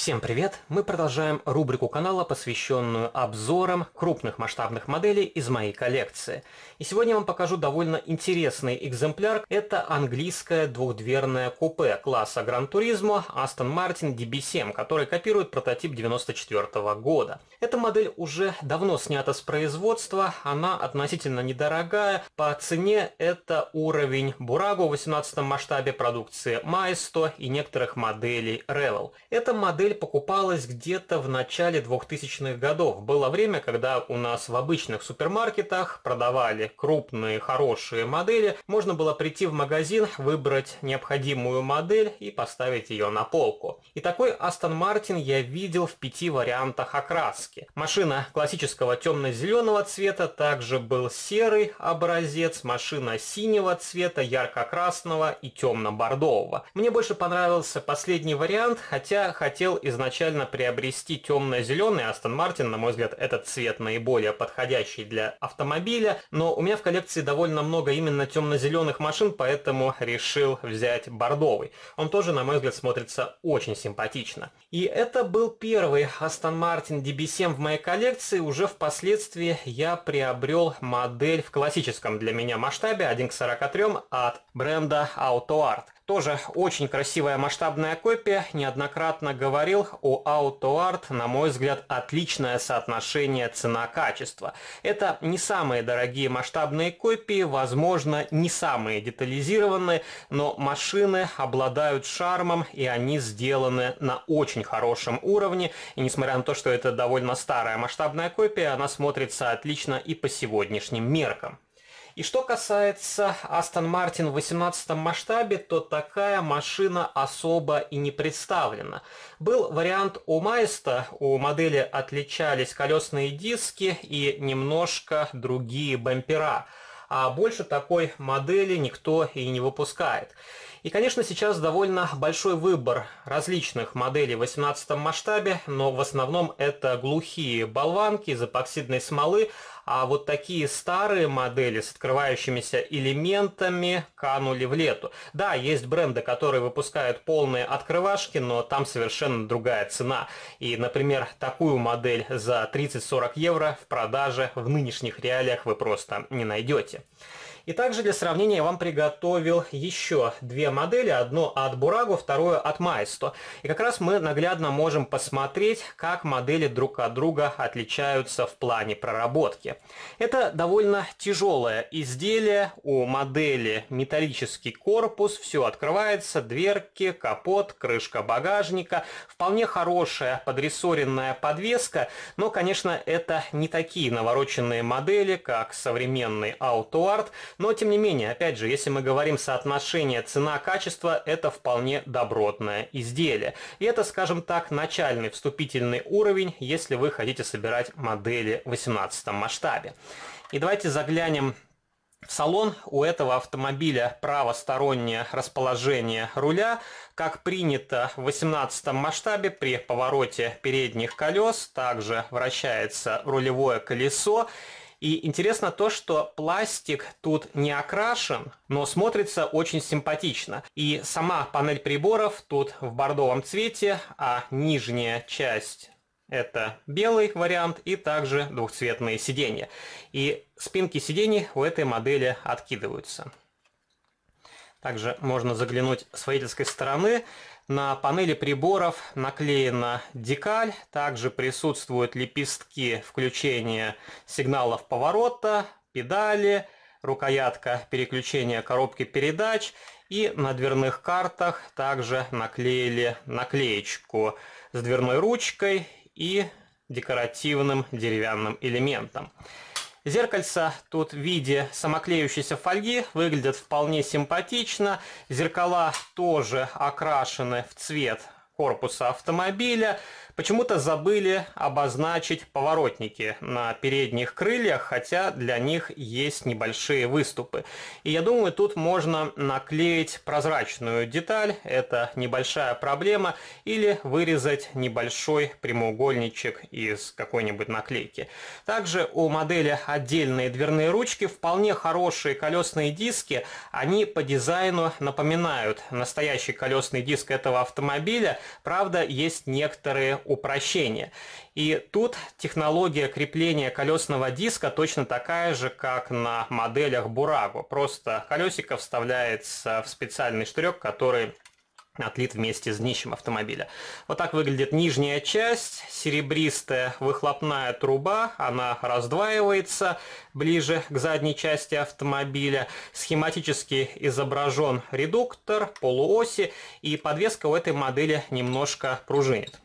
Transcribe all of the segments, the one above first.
Всем привет! Мы продолжаем рубрику канала, посвященную обзорам крупных масштабных моделей из моей коллекции. И сегодня я вам покажу довольно интересный экземпляр. Это английское двухдверное купе класса Gran Turismo Aston Martin DB7, который копирует прототип 1994 года. Эта модель уже давно снята с производства, она относительно недорогая. По цене это уровень Burago в 18 масштабе, продукции Maisto и некоторых моделей Revell. Эта модель покупалась где-то в начале 2000-х годов. Было время, когда у нас в обычных супермаркетах продавали крупные, хорошие модели. Можно было прийти в магазин, выбрать необходимую модель и поставить ее на полку. И такой Aston Martin я видел в 5 вариантах окраски. Машина классического темно-зеленого цвета, также был серый образец, машина синего цвета, ярко-красного и темно-бордового. Мне больше понравился последний вариант, хотя хотел изначально приобрести темно-зеленый Aston Martin. На мой взгляд, этот цвет наиболее подходящий для автомобиля, но у меня в коллекции довольно много именно темно-зеленых машин, поэтому решил взять бордовый. Он тоже, на мой взгляд, смотрится очень симпатично. И это был первый Aston Martin DB7 в моей коллекции. Уже впоследствии я приобрел модель в классическом для меня масштабе 1:43 от бренда AutoArt. Тоже очень красивая масштабная копия. Неоднократно говорил о AutoArt, на мой взгляд, отличное соотношение цена-качество. Это не самые дорогие масштабные копии, возможно, не самые детализированные, но машины обладают шармом, и они сделаны на очень хорошем уровне. И несмотря на то, что это довольно старая масштабная копия, она смотрится отлично и по сегодняшним меркам. И что касается Aston Martin в 18 масштабе, то такая машина особо и не представлена. Был вариант у Maisto, у модели отличались колесные диски и немножко другие бампера. А больше такой модели никто и не выпускает. И, конечно, сейчас довольно большой выбор различных моделей в 18 масштабе, но в основном это глухие болванки из эпоксидной смолы, а вот такие старые модели с открывающимися элементами канули в лету. Да, есть бренды, которые выпускают полные открывашки, но там совершенно другая цена. И, например, такую модель за 30-40 евро в продаже в нынешних реалиях вы просто не найдете. И также для сравнения я вам приготовил еще две модели, одну от Burago, вторую от Maisto. И как раз мы наглядно можем посмотреть, как модели друг от друга отличаются в плане проработки. Это довольно тяжелое изделие, у модели металлический корпус, все открывается, дверки, капот, крышка багажника, вполне хорошая подрессоренная подвеска, но, конечно, это не такие навороченные модели, как современный AutoArt. Но, тем не менее, опять же, если мы говорим соотношение цена-качество, это вполне добротное изделие. И это, скажем так, начальный вступительный уровень, если вы хотите собирать модели в 18 масштабе. И давайте заглянем в салон. У этого автомобиля правостороннее расположение руля. Как принято в 18 масштабе, при повороте передних колес также вращается рулевое колесо. И интересно то, что пластик тут не окрашен, но смотрится очень симпатично. И сама панель приборов тут в бордовом цвете, а нижняя часть это белый вариант и также двухцветные сиденья. И спинки сидений у этой модели откидываются. Также можно заглянуть с водительской стороны. На панели приборов наклеена декаль, также присутствуют лепестки включения сигналов поворота, педали, рукоятка переключения коробки передач, и на дверных картах также наклеили наклеечку с дверной ручкой и декоративным деревянным элементом. Зеркальца тут в виде самоклеющейся фольги выглядят вполне симпатично. Зеркала тоже окрашены в цвет корпуса автомобиля. Почему-то забыли обозначить поворотники на передних крыльях, хотя для них есть небольшие выступы. И я думаю, тут можно наклеить прозрачную деталь, это небольшая проблема, или вырезать небольшой прямоугольничек из какой-нибудь наклейки. Также у модели отдельные дверные ручки, вполне хорошие колесные диски, они по дизайну напоминают настоящий колесный диск этого автомобиля, Правда, есть некоторые упрощения. И тут технология крепления колесного диска точно такая же, как на моделях Burago. Просто колесико вставляется в специальный штырек, который отлит вместе с днищем автомобиля. Вот так выглядит нижняя часть, серебристая выхлопная труба, она раздваивается ближе к задней части автомобиля. Схематически изображен редуктор, полуоси, и подвеска у этой модели немножко пружинит.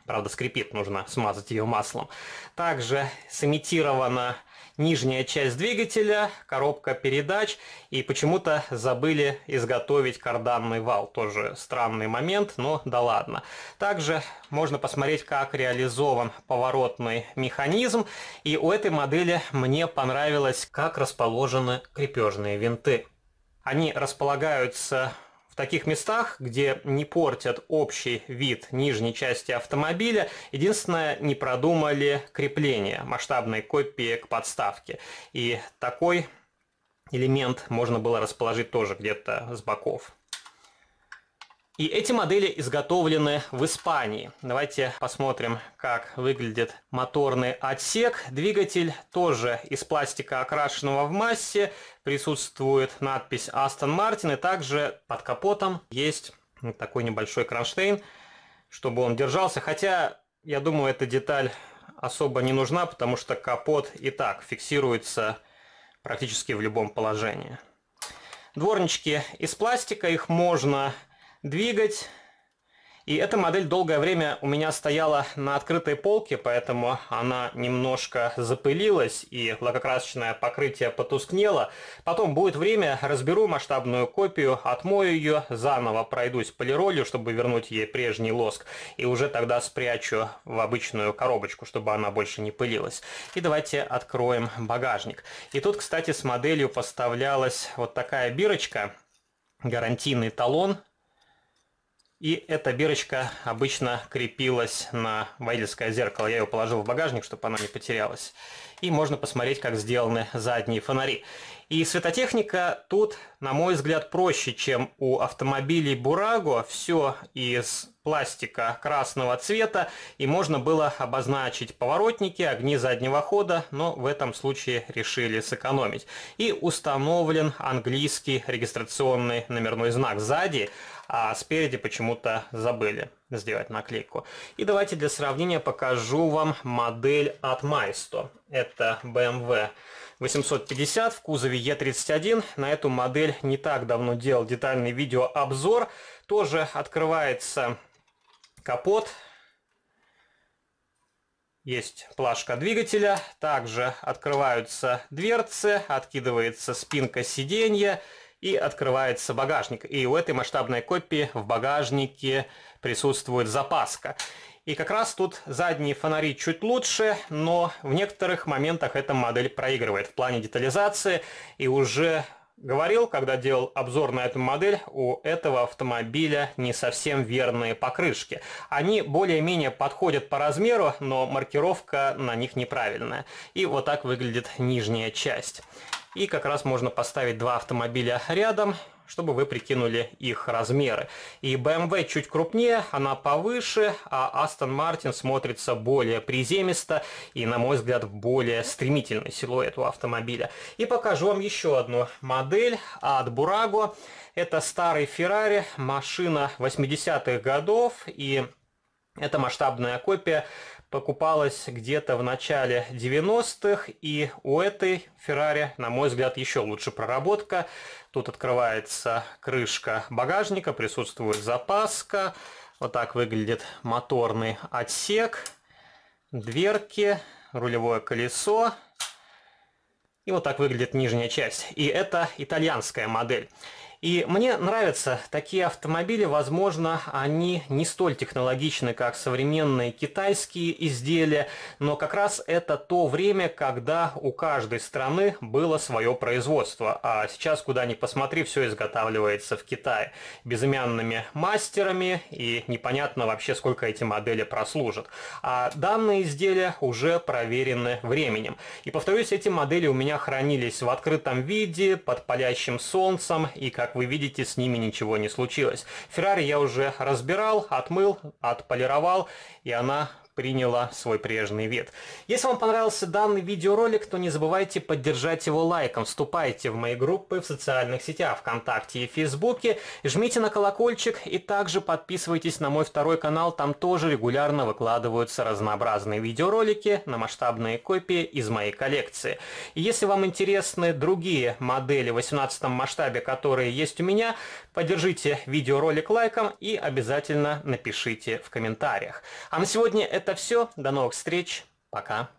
Правда, скрипит, нужно смазать ее маслом. Также сымитирована нижняя часть двигателя, коробка передач, и почему-то забыли изготовить карданный вал. Тоже странный момент, но да ладно. Также можно посмотреть, как реализован поворотный механизм, и у этой модели мне понравилось, как расположены крепежные винты. Они располагаются в таких местах, где не портят общий вид нижней части автомобиля. Единственное, не продумали крепление масштабной копии к подставке. И такой элемент можно было расположить тоже где-то с боков. И эти модели изготовлены в Испании. Давайте посмотрим, как выглядит моторный отсек. Двигатель тоже из пластика, окрашенного в массе. Присутствует надпись Aston Martin. И также под капотом есть такой небольшой кронштейн, чтобы он держался. Хотя, я думаю, эта деталь особо не нужна, потому что капот и так фиксируется практически в любом положении. Дворнички из пластика, их можно двигать. И эта модель долгое время у меня стояла на открытой полке, поэтому она немножко запылилась и лакокрасочное покрытие потускнело. Потом будет время, разберу масштабную копию, отмою ее, заново пройдусь полиролью, чтобы вернуть ей прежний лоск, и уже тогда спрячу в обычную коробочку, чтобы она больше не пылилась. И давайте откроем багажник. И тут, кстати, с моделью поставлялась вот такая бирочка, гарантийный талон. И эта бирочка обычно крепилась на водительское зеркало. Я ее положил в багажник, чтобы она не потерялась. И можно посмотреть, как сделаны задние фонари. И светотехника тут, на мой взгляд, проще, чем у автомобилей Burago. Все из пластика красного цвета, и можно было обозначить поворотники, огни заднего хода, но в этом случае решили сэкономить. И установлен английский регистрационный номерной знак сзади, а спереди почему-то забыли сделать наклейку. И давайте для сравнения покажу вам модель от Maisto. Это BMW 850 в кузове E31. На эту модель не так давно делал детальный видеообзор. Тоже открывается капот. Есть плашка двигателя. Также открываются дверцы, откидывается спинка сиденья и открывается багажник. И у этой масштабной копии в багажнике присутствует запаска. И как раз тут задние фонари чуть лучше, но в некоторых моментах эта модель проигрывает в плане детализации. И уже говорил, когда делал обзор на эту модель, у этого автомобиля не совсем верные покрышки. Они более-менее подходят по размеру, но маркировка на них неправильная. И вот так выглядит нижняя часть. И как раз можно поставить два автомобиля рядом, чтобы вы прикинули их размеры. И BMW чуть крупнее, она повыше, а Aston Martin смотрится более приземисто и, на мой взгляд, более стремительный силуэт у автомобиля. И покажу вам еще одну модель от Burago. Это старый Ferrari, машина 80-х годов, и эта масштабная копия покупалась где-то в начале 90-х, и у этой Ferrari, на мой взгляд, еще лучше проработка. Тут открывается крышка багажника, присутствует запаска. Вот так выглядит моторный отсек, дверки, рулевое колесо. И вот так выглядит нижняя часть. И это итальянская модель. И мне нравятся такие автомобили. Возможно, они не столь технологичны, как современные китайские изделия, но как раз это то время, когда у каждой страны было свое производство. А сейчас, куда ни посмотри, все изготавливается в Китае безымянными мастерами, и непонятно вообще, сколько эти модели прослужат. А данные изделия уже проверены временем. И повторюсь, эти модели у меня хранились в открытом виде, под палящим солнцем, и как как вы видите, с ними ничего не случилось. Ferrari я уже разбирал, отмыл, отполировал, и она приняла свой прежний вид. Если вам понравился данный видеоролик, то не забывайте поддержать его лайком. Вступайте в мои группы в социальных сетях ВКонтакте и Фейсбуке, жмите на колокольчик и также подписывайтесь на мой второй канал, там тоже регулярно выкладываются разнообразные видеоролики на масштабные копии из моей коллекции. И если вам интересны другие модели в 18 масштабе, которые есть у меня, поддержите видеоролик лайком и обязательно напишите в комментариях. А на сегодня это все. До новых встреч. Пока.